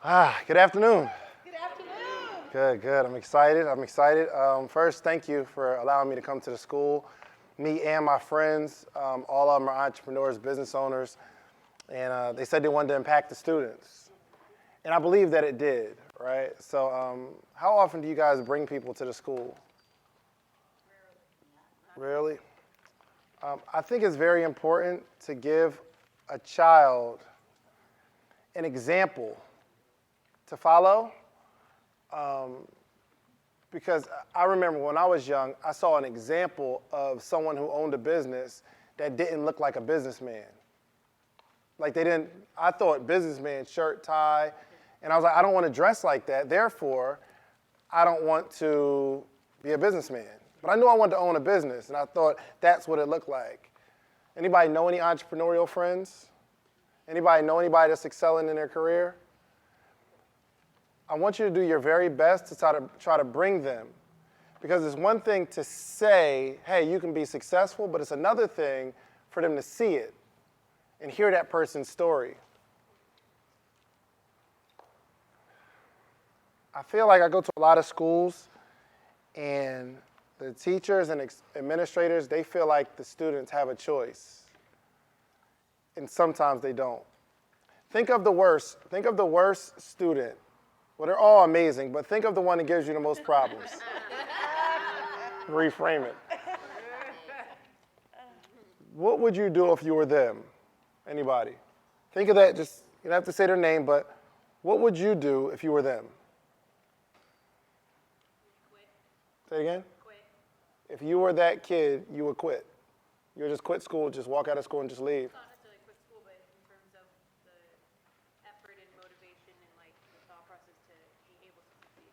Good afternoon. Good afternoon. Good. I'm excited. First, thank you for allowing me to come to the school. Me and my friends, all of them are entrepreneurs, business owners, and they said they wanted to impact the students. And I believe that it did, right? So how often do you guys bring people to the school? Rarely. I think it's very important to give a child an example to follow, because I remember when I was young, I saw an example of someone who owned a business that didn't look like a businessman. I thought businessman, shirt, tie, and I was like, I don't want to dress like that, therefore, I don't want to be a businessman. But I knew I wanted to own a business, and I thought that's what it looked like. Anybody know any entrepreneurial friends? Anybody know anybody that's excelling in their career? I want you to do your very best to try to bring them. Because it's one thing to say, hey, you can be successful, but it's another thing for them to see it and hear that person's story. I feel like I go to a lot of schools, and the teachers and administrators, they feel like the students have a choice. And sometimes they don't. Think of the worst student. Well, they're all amazing, but think of the one that gives you the most problems. Reframe it. What would you do if you were them? Anybody? Think of that, you don't have to say their name, but what would you do if you were them? Quit. Say it again? Quit. If you were that kid, you would quit. You would just quit school, just walk out of school and just leave. Not necessarily quit school, but in terms of the effort and motivation and the thought process to be able to succeed.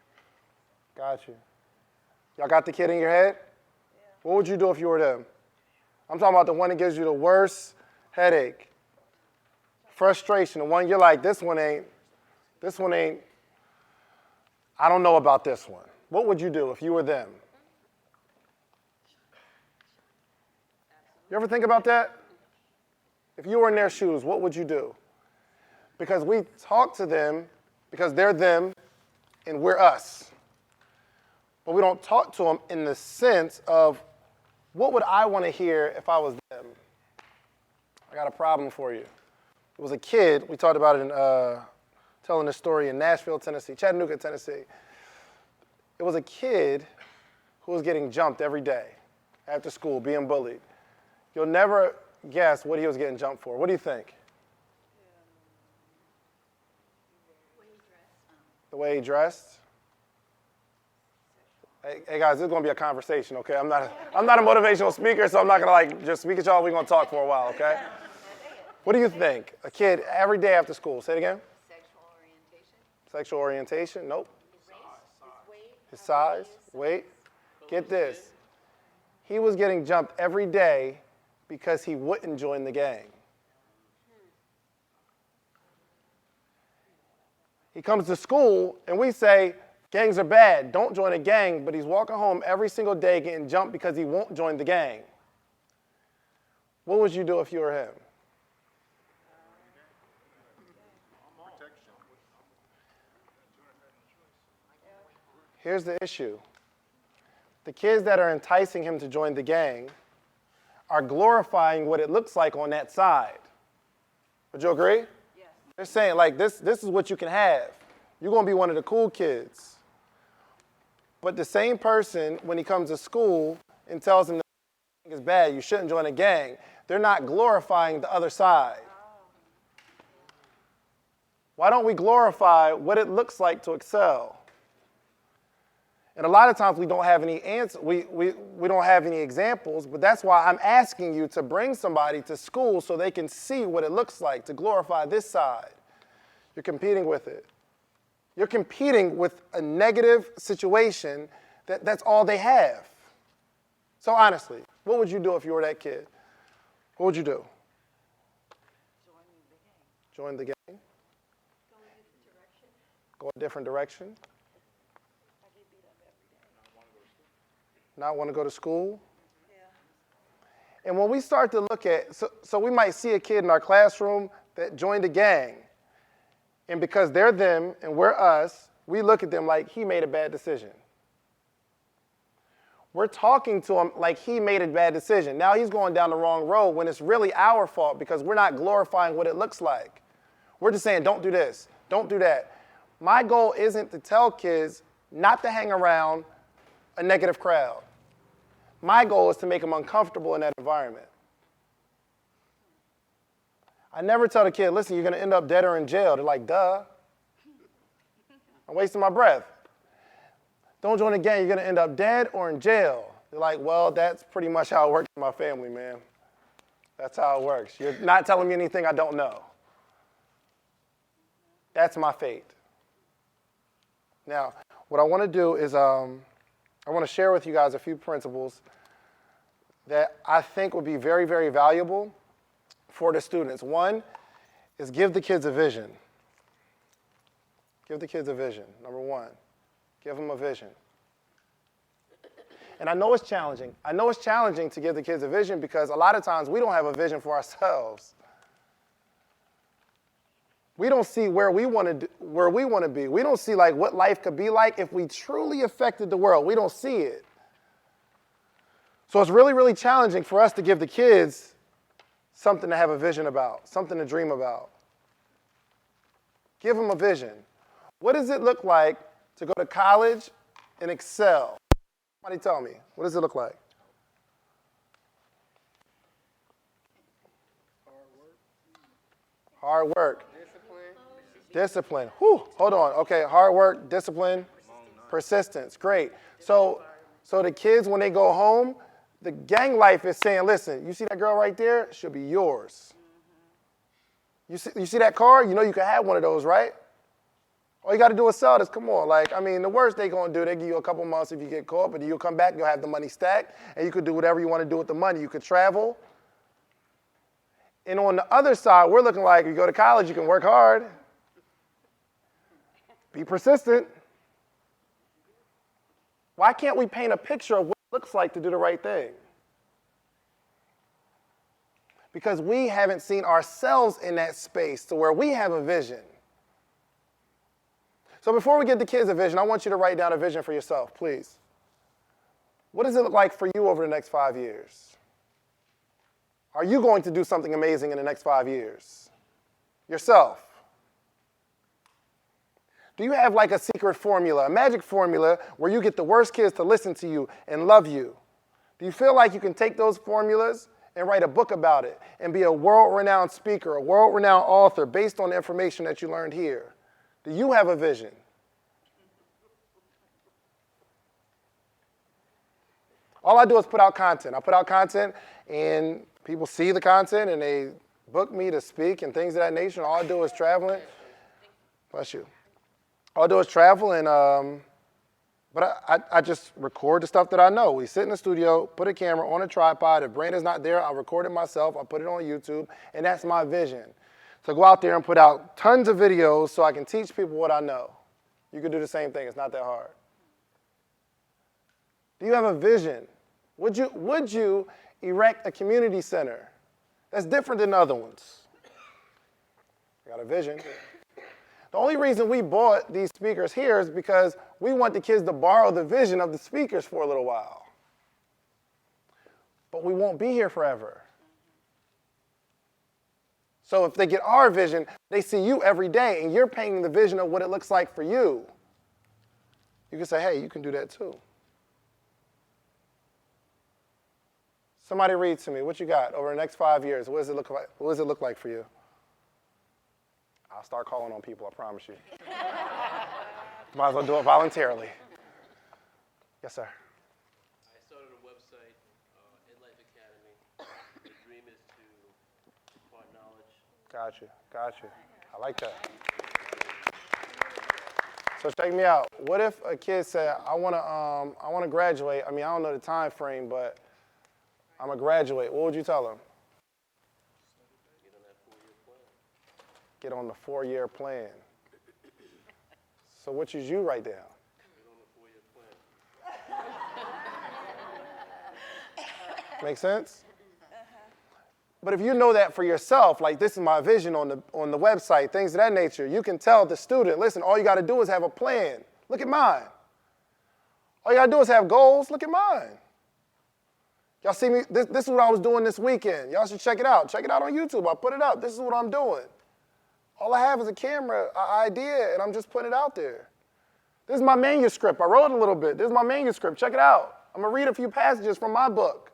Got you. Y'all got the kid in your head? Yeah. What would you do if you were them? I'm talking about the one that gives you the worst headache, frustration, the one you're like, this one ain't, I don't know about this one. What would you do if you were them? You ever think about that? If you were in their shoes, what would you do? Because we talk to them because they're them and we're us. But we don't talk to them in the sense of, what would I want to hear if I was them? I got a problem for you. It was a kid, we talked about it in telling this story in Nashville, Tennessee, Chattanooga, Tennessee. It was a kid who was getting jumped every day after school, being bullied. You'll never guess what he was getting jumped for. What do you think? The way he dressed? Hey guys, this is going to be a conversation, okay? I'm not a motivational speaker, so I'm not going to just speak at y'all. We're going to talk for a while, okay? What do you think? A kid every day after school. Say it again. Sexual orientation. Sexual orientation? Nope. His size. Weight. Get this. He was getting jumped every day because he wouldn't join the gang. He comes to school, and we say, gangs are bad, don't join a gang, but he's walking home every single day getting jumped because he won't join the gang. What would you do if you were him? Here's the issue. The kids that are enticing him to join the gang are glorifying what it looks like on that side. Would you agree? Yes. They're saying, this is what you can have. You're going to be one of the cool kids. But the same person, when he comes to school and tells him that is bad, you shouldn't join a gang, they're not glorifying the other side. Why don't we glorify what it looks like to excel? And a lot of times we don't have any answers, we don't have any examples, but that's why I'm asking you to bring somebody to school so they can see what it looks like to glorify this side. You're competing with it. You're competing with a negative situation that's all they have. So honestly, what would you do if you were that kid? What would you do? Join the gang. Go in a different direction. Go a different direction. I get beat up every day. Not want to go to school. Yeah. And when we start to look at, so we might see a kid in our classroom that joined a gang. And because they're them and we're us, we look at them like he made a bad decision. We're talking to him like he made a bad decision. Now he's going down the wrong road when it's really our fault because we're not glorifying what it looks like. We're just saying, don't do this, don't do that. My goal isn't to tell kids not to hang around a negative crowd. My goal is to make them uncomfortable in that environment. I never tell the kid, listen, you're going to end up dead or in jail. They're like, duh. I'm wasting my breath. Don't join the gang, you're going to end up dead or in jail. They're like, well, that's pretty much how it works in my family, man. That's how it works. You're not telling me anything I don't know. That's my fate. Now, what I want to do is I want to share with you guys a few principles that I think would be very, very valuable for the students. One is give the kids a vision. Give the kids a vision, number one. Give them a vision. And I know it's challenging. I know it's challenging to give the kids a vision because a lot of times we don't have a vision for ourselves. We don't see where we want to be. We don't see like what life could be like if we truly affected the world. We don't see it. So it's really, really challenging for us to give the kids something to have a vision about, something to dream about. Give them a vision. What does it look like to go to college and excel? Somebody tell me, what does it look like? Hard work. Discipline. Whew, hold on. Okay, hard work, discipline, persistence. Great. So the kids, when they go home, the gang life is saying, listen, you see that girl right there? She'll be yours. You see that car? You know you can have one of those, right? All you got to do is sell this. Come on. The worst they going to do, they give you a couple months if you get caught, but you'll come back, you'll have the money stacked, and you could do whatever you want to do with the money. You could travel. And on the other side, we're looking like you go to college, you can work hard. Be persistent. Why can't we paint a picture of what it looks like to do the right thing? Because we haven't seen ourselves in that space to where we have a vision. So before we give the kids a vision, I want you to write down a vision for yourself, please. What does it look like for you over the next 5 years? Are you going to do something amazing in the next 5 years? Yourself. Do you have like a secret formula, a magic formula where you get the worst kids to listen to you and love you? Do you feel like you can take those formulas and write a book about it and be a world-renowned speaker, a world-renowned author based on the information that you learned here? Do you have a vision? All I do is put out content. I put out content and people see the content and they book me to speak and things of that nature. All I do is traveling. Bless you. All I do is travel, but I just record the stuff that I know. We sit in the studio, put a camera on a tripod. If Brandon's not there, I'll record it myself. I'll put it on YouTube, and that's my vision. So go out there and put out tons of videos so I can teach people what I know. You can do the same thing. It's not that hard. Do you have a vision? Would you erect a community center? That's different than other ones. I got a vision. The only reason we bought these speakers here is because we want the kids to borrow the vision of the speakers for a little while. But we won't be here forever. So if they get our vision, they see you every day, and you're painting the vision of what it looks like for you. You can say, hey, you can do that too. Somebody read to me. What you got over the next 5 years? What does it look like? What does it look like for you? I'll start calling on people, I promise you. Might as well do it voluntarily. Yes, sir. I started a website, Life Academy. The dream is to impart knowledge. Got you. I like that. So check me out. What if a kid said, I want to graduate. I mean, I don't know the time frame, but I'm going to graduate. What would you tell them? Get on that 4-year plan. Get on the 4-year plan. So what should you write down? Get on the 4-year plan. Make sense? But if you know that for yourself, like this is my vision on the website, things of that nature, you can tell the student, listen, all you got to do is have a plan. Look at mine. All you got to do is have goals. Look at mine. Y'all see me? This is what I was doing this weekend. Y'all should check it out. Check it out on YouTube. I put it up. This is what I'm doing. All I have is a camera, an idea, and I'm just putting it out there. This is my manuscript. I wrote a little bit. This is my manuscript. Check it out. I'm going to read a few passages from my book.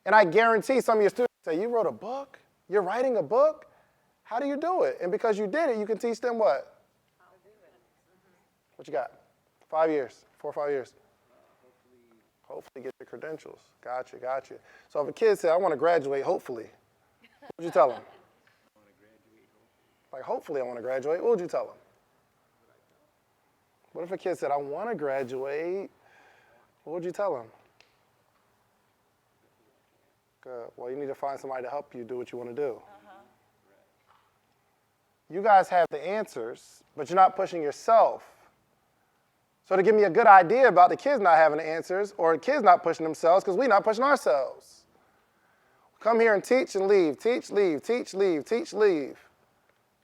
And I guarantee some of your students say, you wrote a book? You're writing a book? How do you do it? And because you did it, you can teach them what? What you got? 5 years, 4 or 5 years. Hopefully get your credentials. Gotcha. So if a kid said, I want to graduate, hopefully, what would you tell them? Like, hopefully I want to graduate. What would you tell them? What if a kid said, I want to graduate? What would you tell them? Good. Well, you need to find somebody to help you do what you want to do. You guys have the answers, but you're not pushing yourself. So to give me a good idea about the kids not having the answers or the kids not pushing themselves because we're not pushing ourselves. Come here and teach and leave. Teach, leave, teach, leave, teach, leave.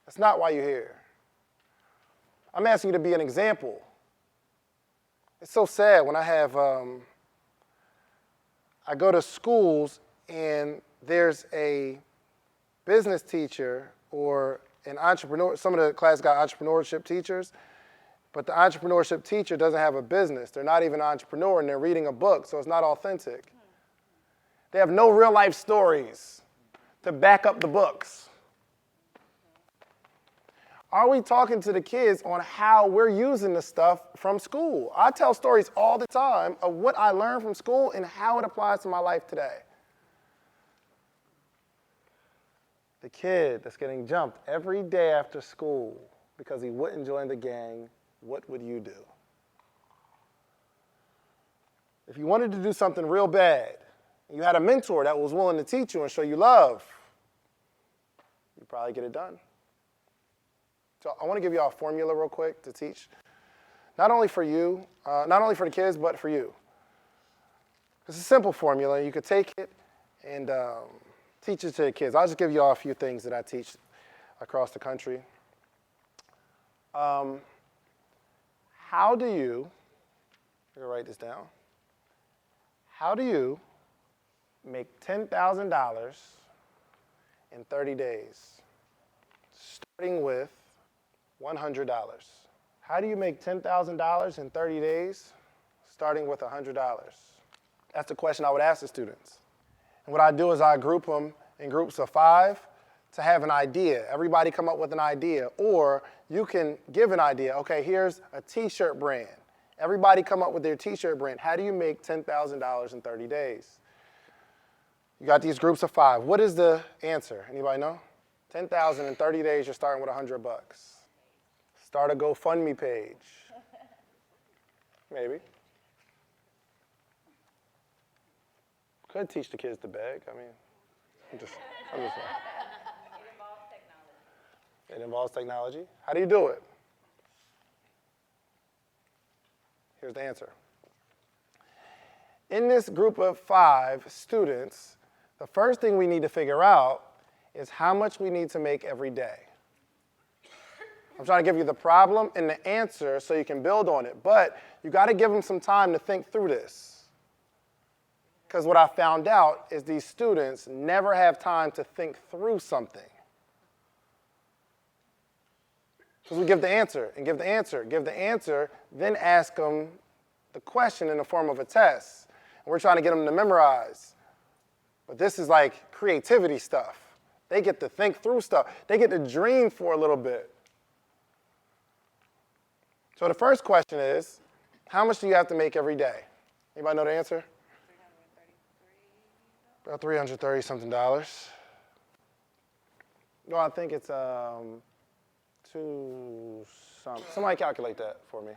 That's not why you're here. I'm asking you to be an example. It's so sad when I have, I go to schools and there's a business teacher or an entrepreneur. Some of the class got entrepreneurship teachers, but the entrepreneurship teacher doesn't have a business. They're not even an entrepreneur and they're reading a book, so it's not authentic. They have no real life stories to back up the books. Are we talking to the kids on how we're using the stuff from school? I tell stories all the time of what I learned from school and how it applies to my life today. The kid that's getting jumped every day after school because he wouldn't join the gang, what would you do? If you wanted to do something real bad, you had a mentor that was willing to teach you and show you love, you'd probably get it done. So I want to give you all a formula real quick to teach, not only for you, not only for the kids, but for you. It's a simple formula. You could take it and teach it to the kids. I'll just give you all a few things that I teach across the country. How do you, I'm going to write this down. How do you make $10,000 in 30 days, starting with $100? How do you make $10,000 in 30 days, starting with $100? That's the question I would ask the students. And what I do is I group them in groups of 5 to have an idea. Everybody come up with an idea. Or you can give an idea. Okay, here's a T-shirt brand. Everybody come up with their T-shirt brand. How do you make $10,000 in 30 days? You got these groups of 5. What is the answer? Anybody know? 10,000 in 30 days, you're starting with $100. Start a GoFundMe page. Maybe. Could teach the kids to beg. I mean, I'm just It involves technology. It involves technology. How do you do it? Here's the answer. In this group of 5 students, the first thing we need to figure out is how much we need to make every day. I'm trying to give you the problem and the answer so you can build on it, but you got to give them some time to think through this. Because what I found out is these students never have time to think through something. Because we give the answer and give the answer, give the answer, then ask them the question in the form of a test. And we're trying to get them to memorize. But this is like creativity stuff. They get to think through stuff. They get to dream for a little bit. So the first question is, how much do you have to make every day? Anybody know the answer? About $330-something. No, I think it's somebody calculate that for me.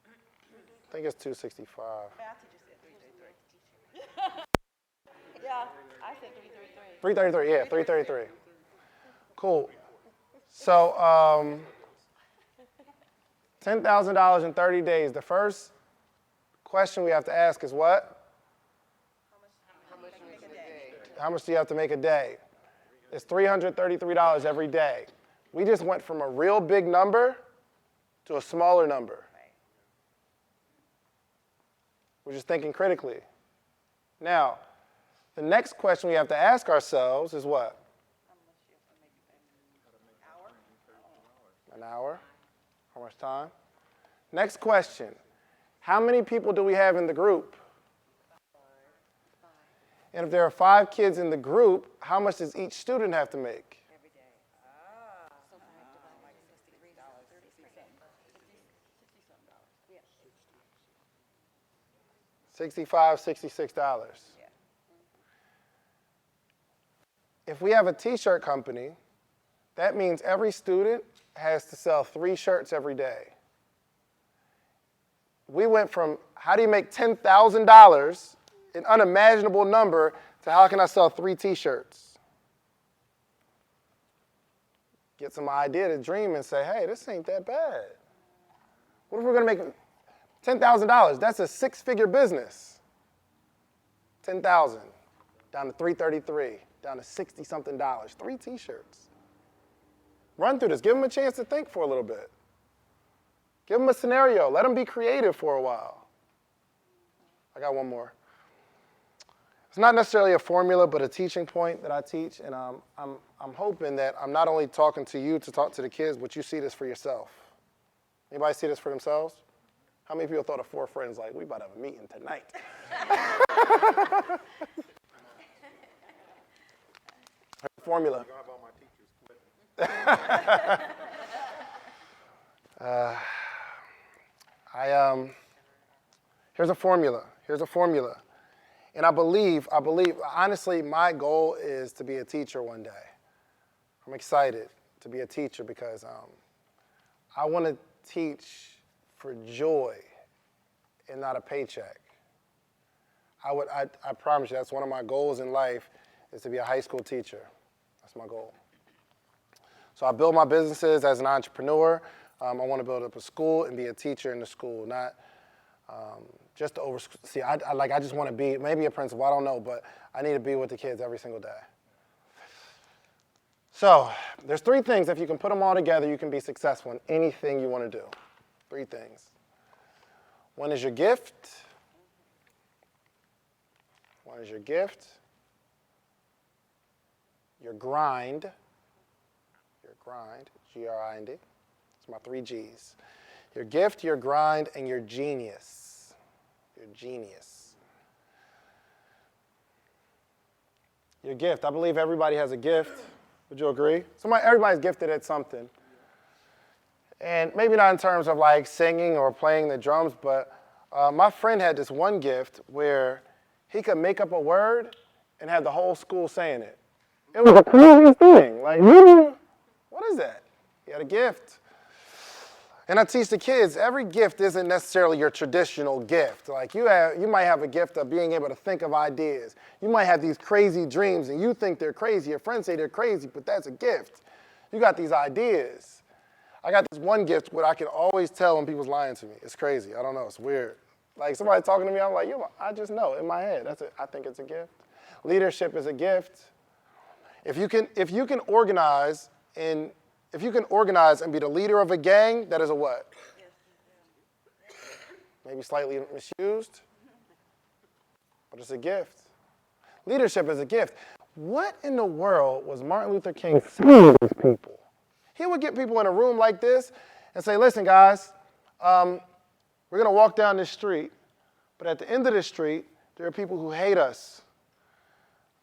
I think it's 265. Math teacher said 333. Yeah, I said 333. 333, yeah, 333. Cool. So $10,000 in 30 days. The first question we have to ask is what? How much in a day? How much do you have to make a day? It's $333 every day. We just went from a real big number to a smaller number. We're just thinking critically. Now, the next question we have to ask ourselves is what? An hour? How much time? Next question. How many people do we have in the group? And if there are 5 kids in the group, how much does each student have to make? Every day. Like $63, $65, $66. Yeah. If we have a t-shirt company, that means every student has to sell 3 shirts every day. We went from how do you make $10,000, an unimaginable number, to how can I sell 3 t-shirts? Get some idea to dream and say, hey, this ain't that bad. What if we're going to make $10,000? That's a 6-figure business. 10,000 down to 333, down to 60-something dollars. 3 t-shirts. Run through this. Give them a chance to think for a little bit. Give them a scenario. Let them be creative for a while. I got one more. It's not necessarily a formula, but a teaching point that I teach, and I'm hoping that I'm not only talking to you to talk to the kids, but you see this for yourself. Anybody see this for themselves? How many people thought of 4 friends like, we about to have a meeting tonight? Formula. Here's a formula. Here's a formula. And I believe, honestly, my goal is to be a teacher one day. I'm excited to be a teacher because I want to teach for joy and not a paycheck. I promise you, that's one of my goals in life, is to be a high school teacher. That's my goal. So I build my businesses as an entrepreneur. I want to build up a school and be a teacher in the school, not just to oversee. I just want to be maybe a principal. I don't know, but I need to be with the kids every single day. So there's 3 things. If you can put them all together, you can be successful in anything you want to do. 3 things. One is your gift. One is your gift. Your grind. Your grind. G-R-I-N-D. It's my 3 G's. Your gift, your grind, and your genius. Your genius. Your gift. I believe everybody has a gift. Would you agree? Everybody's gifted at something. And maybe not in terms of like singing or playing the drums, but my friend had this one gift where he could make up a word and have the whole school saying it. It was the craziest thing. Like, what is that? He had a gift. And I teach the kids, every gift isn't necessarily your traditional gift. Like you might have a gift of being able to think of ideas. You might have these crazy dreams and you think they're crazy. Your friends say they're crazy, but that's a gift. You got these ideas. I got this one gift where I can always tell when people's lying to me. It's crazy. I don't know. It's weird. Like somebody talking to me, I'm like, I just know in my head. I think it's a gift. Leadership is a gift. If you can organize and be the leader of a gang, that is a what? Maybe slightly misused, but it's a gift. Leadership is a gift. What in the world was Martin Luther King saying to these people? He would get people in a room like this and say, listen, guys, we're going to walk down this street, but at the end of the street, there are people who hate us.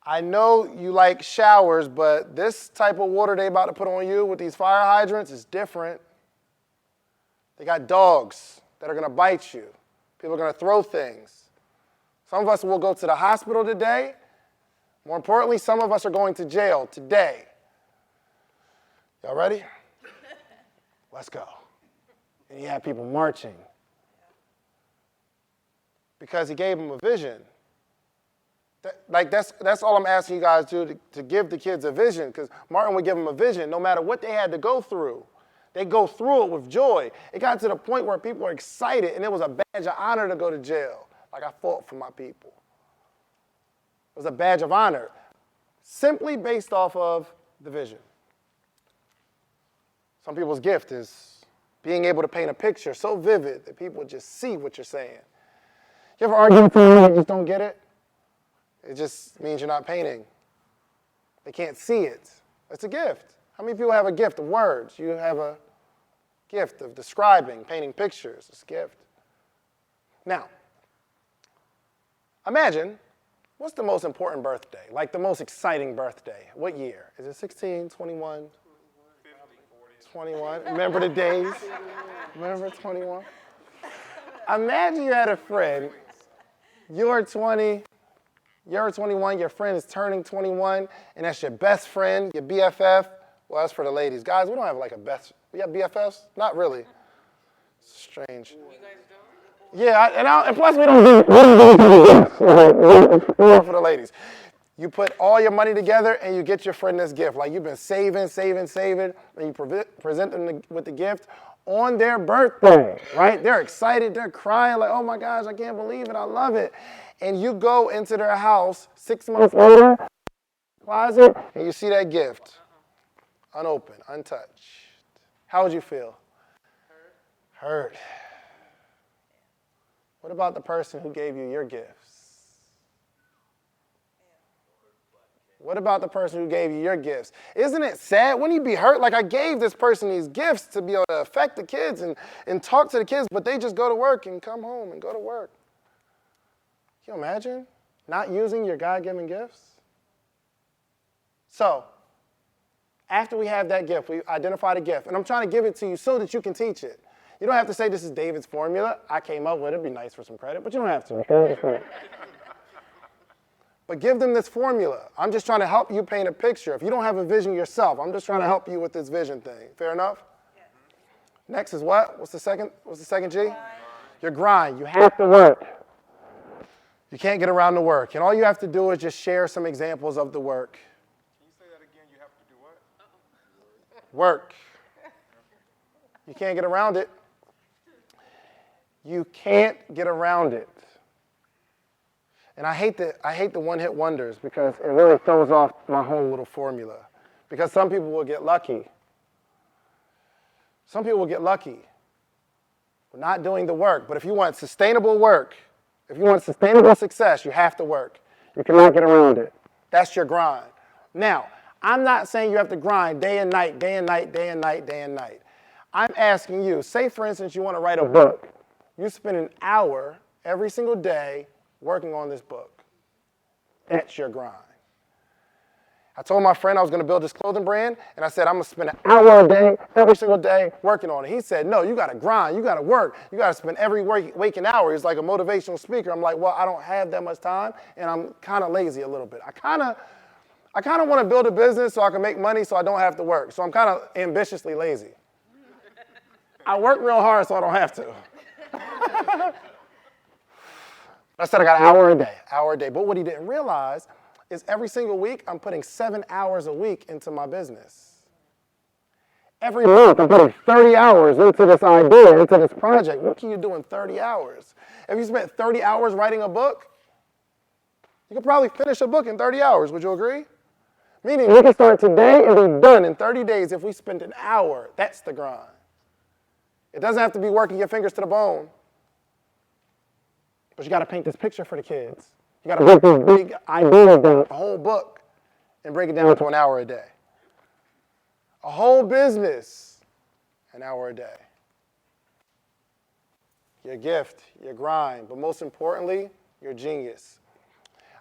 I know you like showers, but this type of water they about to put on you with these fire hydrants is different. They got dogs that are going to bite you. People are going to throw things. Some of us will go to the hospital today. More importantly, some of us are going to jail today. Y'all ready? Let's go. And you have people marching. Because he gave them a vision. That's all I'm asking you guys to give the kids a vision, because Martin would give them a vision no matter what they had to go through. They go through it with joy. It got to the point where people were excited, and it was a badge of honor to go to jail. Like I fought for my people. It was a badge of honor. simply based off of the vision. Some people's gift is being able to paint a picture so vivid that people just see what you're saying. You ever argue with someone and just don't get it? It just means you're not painting. They can't see it. It's a gift. How many people have a gift of words? You have a gift of describing, painting pictures. It's a gift. Now, imagine, what's the most important birthday? Like the most exciting birthday? What year? Is it 16, 21? 21. Remember the days? Remember 21? Imagine you had a friend, you're 20, you're 21, your friend is turning 21, and that's your best friend, your BFF. Well, that's for the ladies. Guys, we don't have like a best, we have BFFs? Not really. Strange. You guys don't? Yeah, and plus we don't do for the ladies. You put all your money together and you get your friend this gift. Like you've been saving, and you present them with the gift on their birthday, right? They're excited, they're crying like, oh my gosh, I can't believe it, I love it. And you go into their house 6 months later, closet, and you see that gift, unopened, untouched. How would you feel? Hurt. What about the person who gave you your gifts? What about the person who gave you your gifts? Isn't it sad? Wouldn't you be hurt? Like I gave this person these gifts to be able to affect the kids and talk to the kids, but they just go to work and come home and go to work. Can you imagine not using your God-given gifts? So, after we have that gift, we identify the gift, and I'm trying to give it to you so that you can teach it. You don't have to say this is David's formula. I came up with it. It'd be nice for some credit, but you don't have to. But give them this formula. I'm just trying to help you paint a picture. If you don't have a vision yourself, I'm just trying to help you with this vision thing. Fair enough? Yes. Next is what? What's the second G? Grind. Your grind. You have to work. You can't get around the work. And all you have to do is just share some examples of the work. Can you say that again? You have to do what? Work. You can't get around it. You can't get around it. And I hate the one-hit wonders because it really throws off my whole little formula. Because some people will get lucky. Some people will get lucky. We're not doing the work. But if you want sustainable work, if you want sustainable success, you have to work. You cannot get around it. That's your grind. Now, I'm not saying you have to grind day and night, day and night, day and night, day and night. I'm asking you, say for instance you want to write a book. You spend an hour every single day working on this book. That's your grind. I told my friend I was going to build this clothing brand, and I said I'm going to spend an hour a day, every single day, working on it. He said, no, you got to grind, you got to work, you got to spend every waking hour. He's like a motivational speaker. I'm like, well, I don't have that much time, and I'm kind of lazy a little bit. I kind of want to build a business so I can make money so I don't have to work. So I'm kind of ambitiously lazy. I work real hard so I don't have to. I said I got an hour a day. But what he didn't realize is every single week I'm putting 7 hours a week into my business. Every month I'm putting 30 hours into this idea, into this project. What can you do in 30 hours? If you spent 30 hours writing a book, you could probably finish a book in 30 hours. Would you agree? Meaning we can start today and be done in 30 days if we spend an hour. That's the grind. It doesn't have to be working your fingers to the bone. But you got to paint this picture for the kids. You got to break these big ideas down, a whole book, and break it down to an hour a day. A whole business, an hour a day. Your gift, your grind, but most importantly, your genius.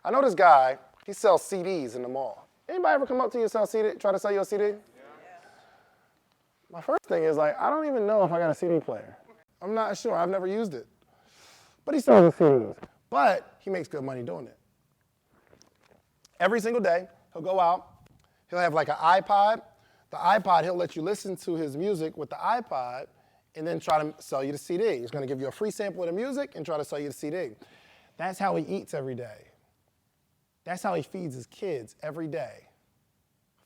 I know this guy, he sells CDs in the mall. Anybody ever come up to you and try to sell you a CD? Yeah. My first thing is like, I don't even know if I got a CD player. I'm not sure. I've never used it. But he sells the CDs. But he makes good money doing it. Every single day, he'll go out. He'll have like an iPod. The iPod, he'll let you listen to his music with the iPod and then try to sell you the CD. He's going to give you a free sample of the music and try to sell you the CD. That's how he eats every day. That's how he feeds his kids every day.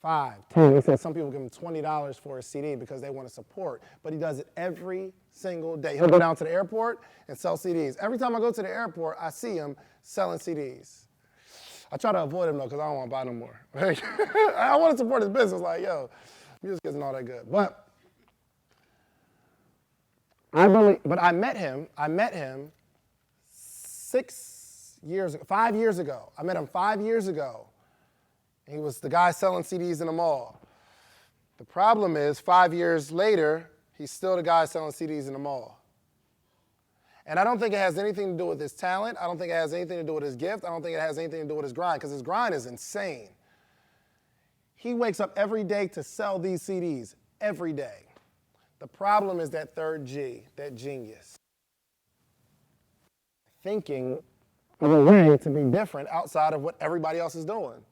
5, 10. He said some people give him $20 for a CD because they want to support, but he does it every single day. He'll go down to the airport and sell CDs. Every time I go to the airport, I see him selling CDs. I try to avoid him though because I don't want to buy no more. I want to support his business. Like, yo, music isn't all that good. But I met him 5 years ago. I met him 5 years ago. He was the guy selling CDs in the mall. The problem is 5 years later, he's still the guy selling CDs in the mall. And I don't think it has anything to do with his talent. I don't think it has anything to do with his gift. I don't think it has anything to do with his grind, because his grind is insane. He wakes up every day to sell these CDs, every day. The problem is that third G, that genius. Thinking of a way to be different outside of what everybody else is doing.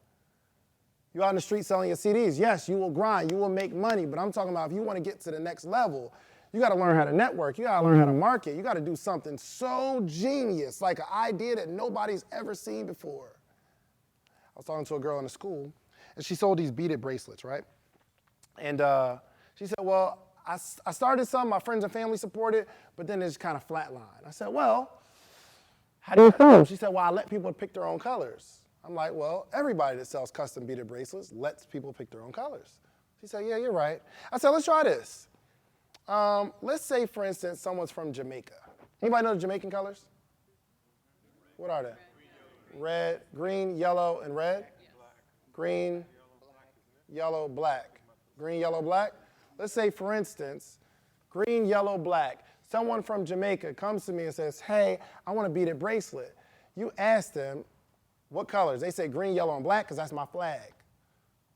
You're out in the street selling your CDs. Yes, you will grind, you will make money, but I'm talking about if you want to get to the next level, you got to learn how to network. You got to learn how to market. You got to do something so genius, like an idea that nobody's ever seen before. I was talking to a girl in the school, and she sold these beaded bracelets, right? And she said, well, I started some, my friends and family supported, but then it's kind of flatlined. I said, well, how do you sell them? She said, well, I let people pick their own colors. I'm like, well, everybody that sells custom beaded bracelets lets people pick their own colors. She said, yeah, you're right. I said, let's try this. Let's say, for instance, someone's from Jamaica. Anybody know the Jamaican colors? What are they? Red, green, yellow, and red? Green, yellow, black. Green, yellow, black? Let's say, for instance, green, yellow, black. Someone from Jamaica comes to me and says, hey, I want a beaded bracelet. You ask them, what colors? They say green, yellow, and black because that's my flag.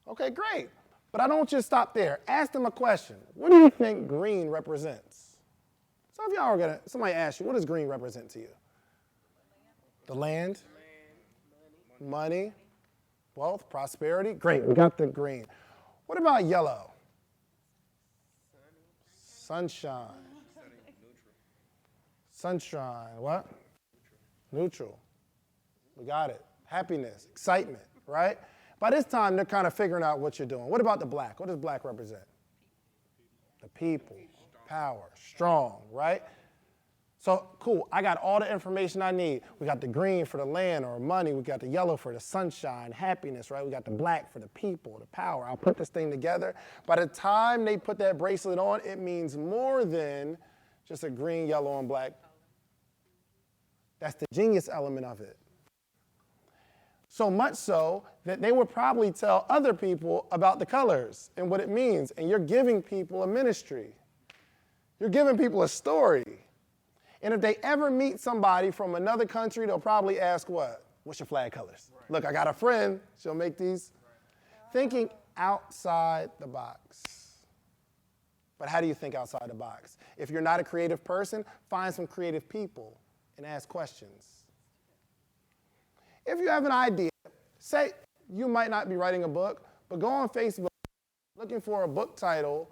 Okay, great. But I don't just stop there. Ask them a question. What do you think green represents? So if y'all are gonna, somebody asks you, what does green represent to you? The land? Money? Wealth? Prosperity? Great, we got the green. What about yellow? Sunshine. Sunshine, what? Neutral. We got it. Happiness, excitement, right? By this time, they're kind of figuring out what you're doing. What about the black? What does black represent? The people, power, strong, right? So, cool, I got all the information I need. We got the green for the land or money. We got the yellow for the sunshine, happiness, right? We got the black for the people, the power. I'll put this thing together. By the time they put that bracelet on, it means more than just a green, yellow, and black. That's the genius element of it. So much so that they would probably tell other people about the colors and what it means. And you're giving people a ministry. You're giving people a story. And if they ever meet somebody from another country, they'll probably ask what? What's your flag colors? Right. Look, I got a friend. She'll make these. Right. Thinking outside the box. But how do you think outside the box? If you're not a creative person, find some creative people and ask questions. If you have an idea, say you might not be writing a book, but go on Facebook looking for a book title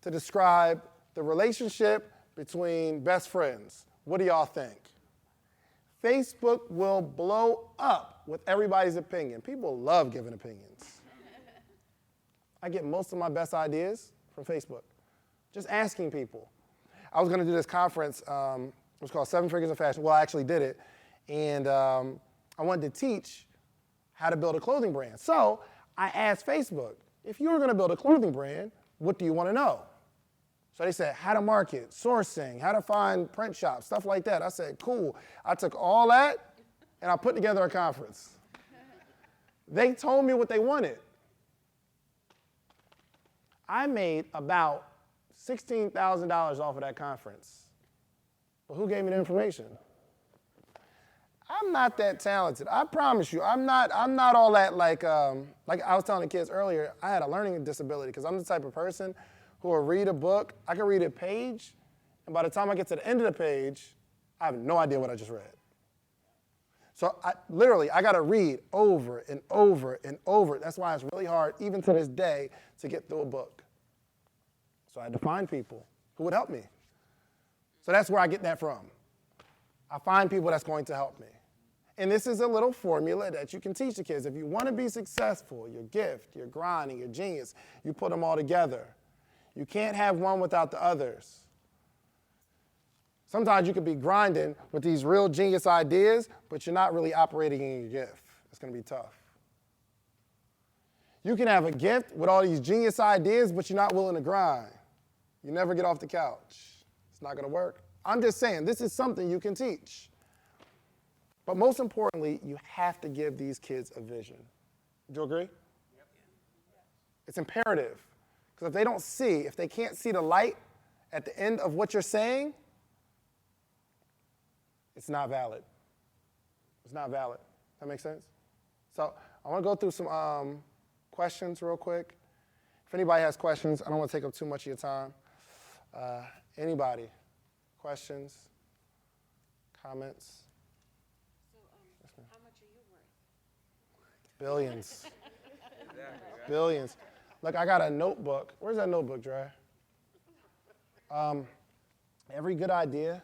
to describe the relationship between best friends. What do y'all think? Facebook will blow up with everybody's opinion. People love giving opinions. I get most of my best ideas from Facebook. Just asking people. I was going to do this conference. It was called 7 Figures in Fashion. Well, I actually did it. And I wanted to teach how to build a clothing brand. So I asked Facebook, if you were going to build a clothing brand, what do you want to know? So they said, how to market, sourcing, how to find print shops, stuff like that. I said, cool. I took all that, and I put together a conference. They told me what they wanted. I made about $16,000 off of that conference. But who gave me the information? I'm not that talented. I promise you, I'm not all that like I was telling the kids earlier, I had a learning disability because I'm the type of person who will read a book, I can read a page, and by the time I get to the end of the page, I have no idea what I just read. So I got to read over and over and over. That's why it's really hard, even to this day, to get through a book. So I had to find people who would help me. So that's where I get that from. I find people that's going to help me. And this is a little formula that you can teach the kids. If you want to be successful, your gift, your grind, and your genius, you put them all together. You can't have one without the others. Sometimes you could be grinding with these real genius ideas, but you're not really operating in your gift. it's going to be tough. You can have a gift with all these genius ideas, but you're not willing to grind. You never get off the couch. It's not going to work. I'm just saying, this is something you can teach. But most importantly, you have to give these kids a vision. Do you agree? Yep. It's imperative. Because if they can't see the light at the end of what you're saying, it's not valid. It's not valid. That makes sense? So I want to go through some questions real quick. If anybody has questions, I don't want to take up too much of your time. Anybody? Questions? Comments? So, how much are you worth? Billions. Billions. Look, I got a notebook. Where's that notebook, Dre? Every good idea.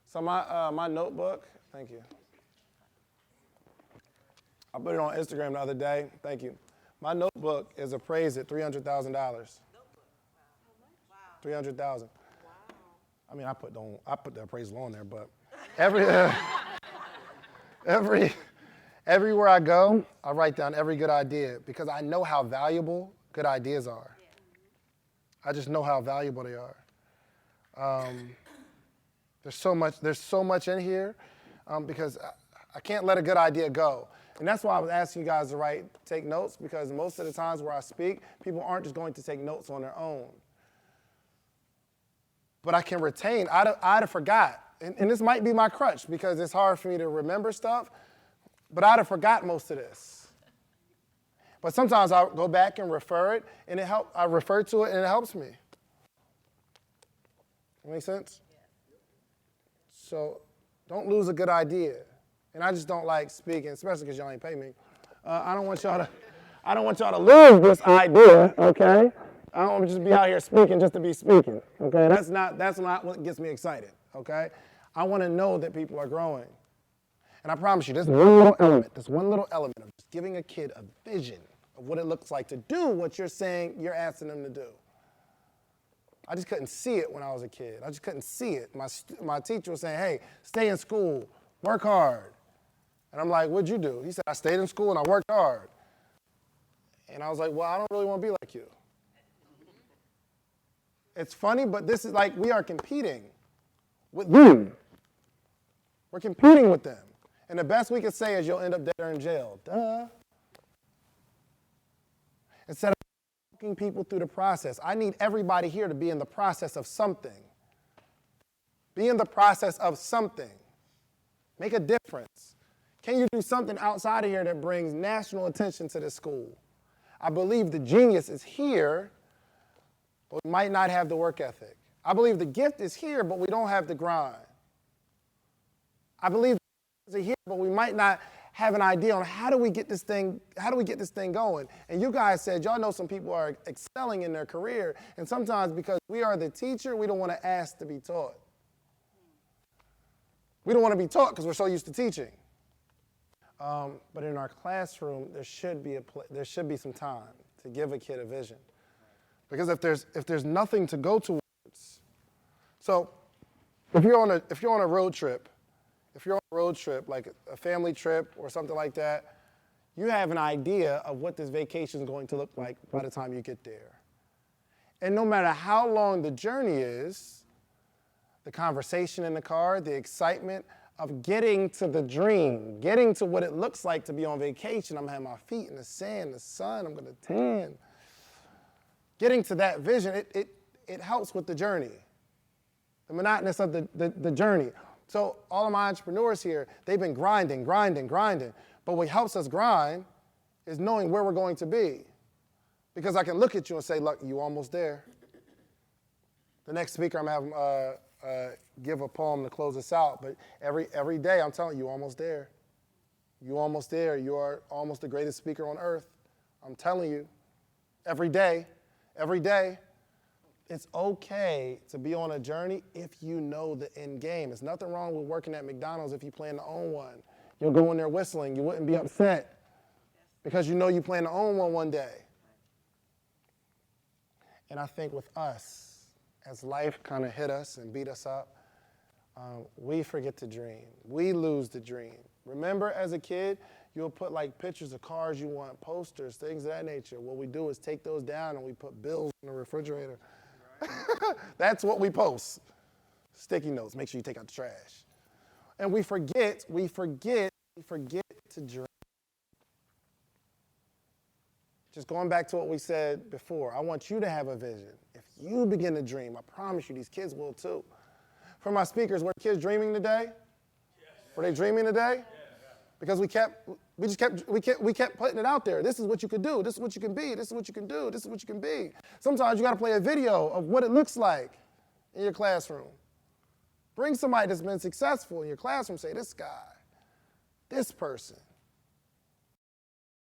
So my notebook, thank you. I put it on Instagram the other day. Thank you. My notebook is appraised at $300,000. $300,000. Wow. I mean, I put the appraisal on there, but everywhere I go, I write down every good idea because I know how valuable good ideas are. I just know how valuable they are. There's so much in here because I can't let a good idea go. And that's why I was asking you guys to take notes, because most of the times where I speak, people aren't just going to take notes on their own. But I can retain. I'd have forgot. And this might be my crutch because it's hard for me to remember stuff, but I'd have forgot most of this. But sometimes I'll go back and refer it, and I refer to it, and it helps me. Make sense? So don't lose a good idea. And I just don't like speaking, especially because y'all ain't pay me. I don't want y'all to lose this idea, okay? I don't want to just be out here speaking just to be speaking, okay? That's not what gets me excited, okay? I want to know that people are growing. And I promise you, this one little element of just giving a kid a vision of what it looks like to do what you're saying you're asking them to do. I just couldn't see it when I was a kid. I just couldn't see it. My teacher was saying, hey, stay in school, work hard. And I'm like, what'd you do? He said, I stayed in school and I worked hard. And I was like, well, I don't really want to be like you. It's funny, but this is like we are competing with them. We're competing with them. And the best we can say is you'll end up dead or in jail. Duh. Instead of walking people through the process, I need everybody here to be in the process of something. Be in the process of something. Make a difference. Can you do something outside of here that brings national attention to this school? I believe the genius is here, but we might not have the work ethic. I believe the gift is here, but we don't have the grind. I believe the gift is here, but we might not have an idea on how do we get this thing going. And you guys said, y'all know some people are excelling in their career, and sometimes because we are the teacher, we don't want to ask to be taught. We don't want to be taught because we're so used to teaching. But in our classroom, there should be some time to give a kid a vision. Because if there's nothing to go towards, so if you're on a road trip, like a family trip or something like that, you have an idea of what this vacation is going to look like by the time you get there. And no matter how long the journey is, the conversation in the car, the excitement of getting to the dream, getting to what it looks like to be on vacation. I'm going to have my feet in the sand, the sun, I'm going to tan. Getting to that vision, it helps with the journey, the monotonous of the journey. So all of my entrepreneurs here, they've been grinding. But what helps us grind is knowing where we're going to be. Because I can look at you and say, look, you almost there. The next speaker, I'm going to have give a poem to close us out. But every day, I'm telling you, you're almost there. You're almost there. You are almost the greatest speaker on earth. I'm telling you, every day, it's okay to be on a journey if you know the end game. There's nothing wrong with working at McDonald's if you plan to own one. You'll go in there whistling. You wouldn't be upset because you know you plan to own one day. And I think with us, as life kind of hit us and beat us up, we forget to dream. We lose the dream. Remember as a kid, You'll put like pictures of cars you want, posters, things of that nature. What we do is take those down and we put bills in the refrigerator. That's what we post. Sticky notes, make sure you take out the trash. And we forget to dream. Just going back to what we said before, I want you to have a vision. If you begin to dream, I promise you these kids will too. For my speakers, were kids dreaming today? Yes. Were they dreaming today? Yes. Because we kept putting it out there. This is what you could do. This is what you can be. This is what you can do. This is what you can be. Sometimes you got to play a video of what it looks like in your classroom. Bring somebody that's been successful in your classroom. Say, this guy, this person,